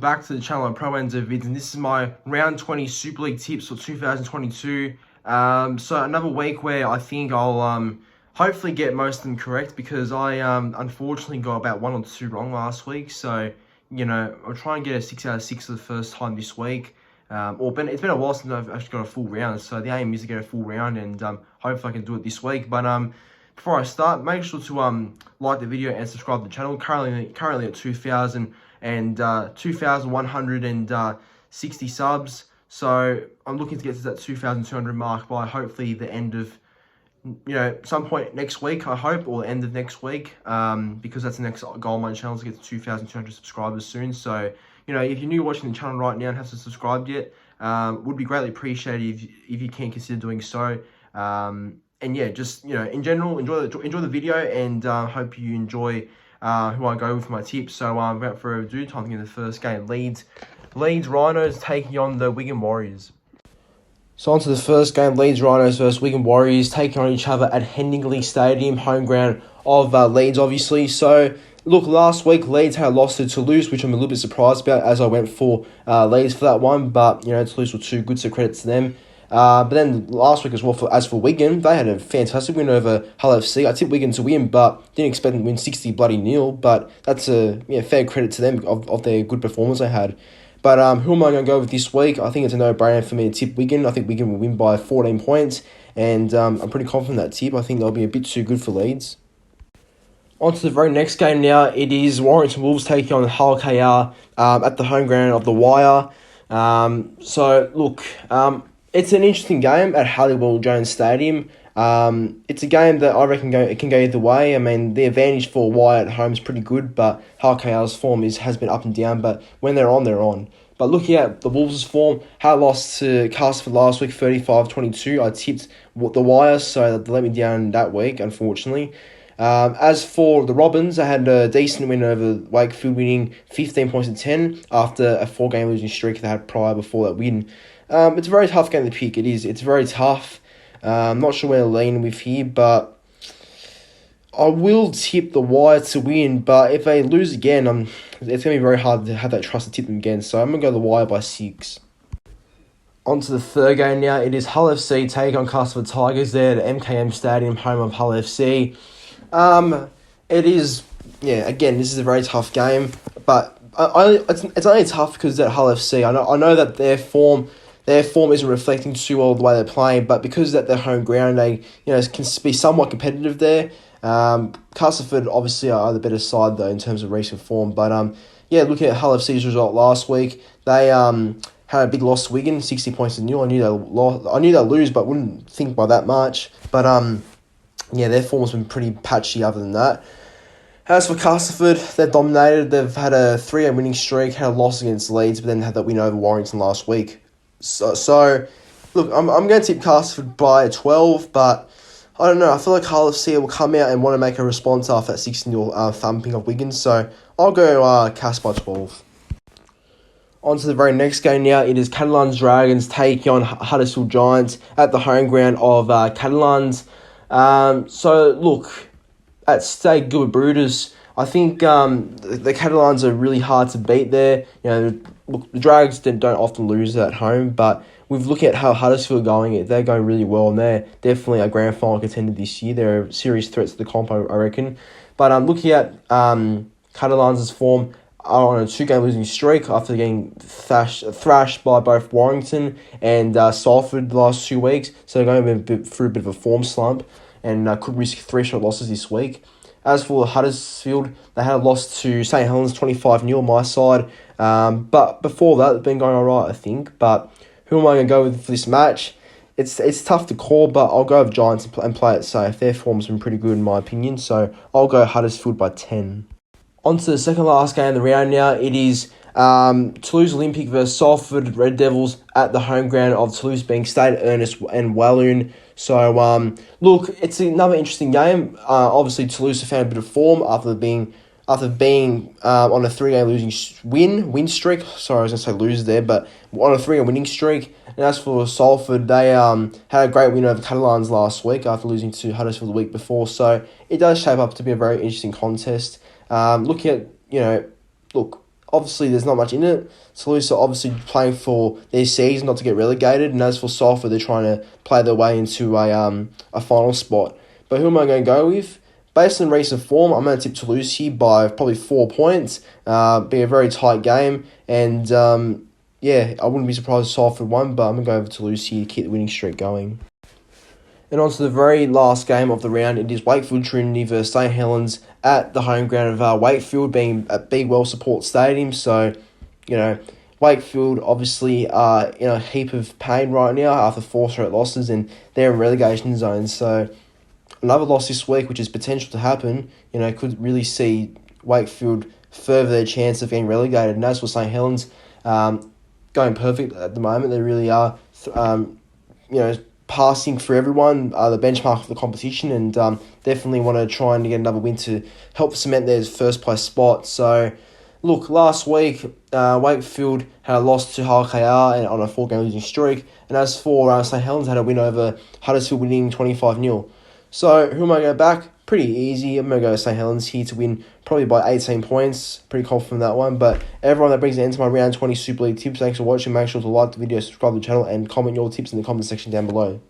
back to the channel at Pro Ends of Vids, and this is my round 20 Super League tips for 2022. So another week where I think I'll hopefully get most of them correct, because I unfortunately got about 1 or 2 wrong last week. So, you know, I'll try and get a 6 out of 6 for the first time this week. It's been a while since I've actually got a full round, so the aim is to get a full round, and hopefully I can do it this week. But before I start, make sure to like the video and subscribe to the channel. Currently at 2,160 subs, so I'm looking to get to that 2,200 mark by hopefully the end of, some point next week, I hope, or the end of next week, because that's the next goal on my channel, to get to 2,200 subscribers soon. So, if you're new watching the channel right now and haven't subscribed yet, would be greatly appreciated if you can consider doing so. And yeah, just, in general, enjoy the video, and hope you enjoy who I go with my tips. So without further ado, time to get the first game. Leeds Rhinos taking on the Wigan Warriors. So on to the first game, Leeds Rhinos versus Wigan Warriors, taking on each other at Headingley Stadium, home ground of Leeds, obviously. So, look, last week, Leeds had a loss to Toulouse, which I'm a little bit surprised about, as I went for Leeds for that one. But, Toulouse were too good, so credit to them. But then last week as well, as for Wigan, they had a fantastic win over Hull FC. I tipped Wigan to win, but didn't expect them to win 60-0. But that's a fair credit to them of their good performance they had. But who am I going to go with this week? I think it's a no-brainer for me to tip Wigan. I think Wigan will win by 14 points, and I'm pretty confident in that tip. I think they'll be a bit too good for Leeds. On to the very next game now. It is Warrington Wolves taking on Hull KR at the home ground of the Wire. So, look, it's an interesting game at Halliwell Jones Stadium. It's a game that I reckon it can go either way. I mean, the advantage for Wire at home is pretty good, but Hull KR's form has been up and down. But when they're on, they're on. But looking at the Wolves' form, had lost to Castleford last week, 35-22. I tipped the Wire, so they let me down that week, unfortunately. As for the Robins, I had a decent win over Wakefield, winning 15 points to 10 after a 4-game losing streak they had prior before that win. It's a very tough game to pick. It is. It's very tough. I'm not sure where to lean with here, but I will tip the Wire to win. But if they lose again, it's going to be very hard to have that trust to tip them again. So I'm going to go the Wire by 6. On to the third game now. It is Hull FC taking on Castleford Tigers there at MKM Stadium, home of Hull FC. It is, again, this is a very tough game. But it's only tough because at Hull FC, I know that their form isn't reflecting too well the way they're playing, but because that their home ground, they can be somewhat competitive there. Castleford obviously are the better side though in terms of recent form, but looking at Hull FC's result last week, they had a big loss to Wigan, 60 points to 0. I knew they'll lose, but wouldn't think by that much. But their form has been pretty patchy other than that. As for Castleford, they're dominated. They've had a 3-game winning streak, had a loss against Leeds, but then had that win over Warrington last week. So look, I'm going to tip Castleford by 12, but I don't know. I feel like Hull FC will come out and want to make a response after that 6-0 thumping of Wigan, so I'll go Cast by 12. On to the very next game now. It is Catalans Dragons taking on Huddersfield Giants at the home ground of Catalans. So look, at Stade Gilbert Brutus, I think the Catalans are really hard to beat there. Look, the Dragons don't often lose at home, but we've looked at how Huddersfield are going. They're going really well, and they're definitely a grand final contender this year. They're serious threats to the comp, I reckon. But looking at Catalans' form, are on a 2-game losing streak after getting thrashed by both Warrington and Salford the last 2 weeks. So they're going through a bit of a form slump, and could risk 3-shot losses this week. As for Huddersfield, they had a loss to St Helens 25-0 on my side. But before that, they've been going all right, I think. But who am I going to go with for this match? It's tough to call, but I'll go with Giants and play it safe. Their form's been pretty good in my opinion, so I'll go Huddersfield by 10. On to the second last game of the round now. It is Toulouse Olympic versus Salford Red Devils at the home ground of Toulouse, being Stade Ernest and Walloon. So, look, it's another interesting game. Obviously, Toulouse have found a bit of form after being on a 3-game losing win streak. Sorry, I was going to say lose there, but on a 3-game winning streak. And as for Salford, they had a great win over Catalans last week after losing to Huddersfield the week before. So it does shape up to be a very interesting contest. Looking at, look, obviously there's not much in it. Toulouse are obviously playing for their season not to get relegated, and as for Salford, they're trying to play their way into a final spot. But who am I going to go with? Based on recent form, I'm going to tip Toulouse here by probably 4 points. Be a very tight game, and yeah, I wouldn't be surprised if Salford won, but I'm going to go over Toulouse here to keep the winning streak going. And on to the very last game of the round. It is Wakefield Trinity versus St Helens at the home ground of Wakefield, being a big, well-supported stadium. So, Wakefield obviously are in a heap of pain right now after 4 straight losses, and they're in relegation zone. So, another loss this week, which is potential to happen, could really see Wakefield further their chance of getting relegated. And as for St Helens, going perfect at the moment. They really are, passing for everyone, the benchmark of the competition, and definitely want to try and get another win to help cement their first place spot. So, look, last week, Wakefield had a loss to Hull KR and on a 4-game losing streak, and as for St Helens, had a win over Huddersfield, winning 25-0. So, who am I going to back? Pretty easy. I'm going to go St Helens here to win probably by 18 points. Pretty confident in that one. But everyone, that brings an end to my round 20 Super League tips. Thanks for watching. Make sure to like the video, subscribe to the channel, and comment your tips in the comment section down below.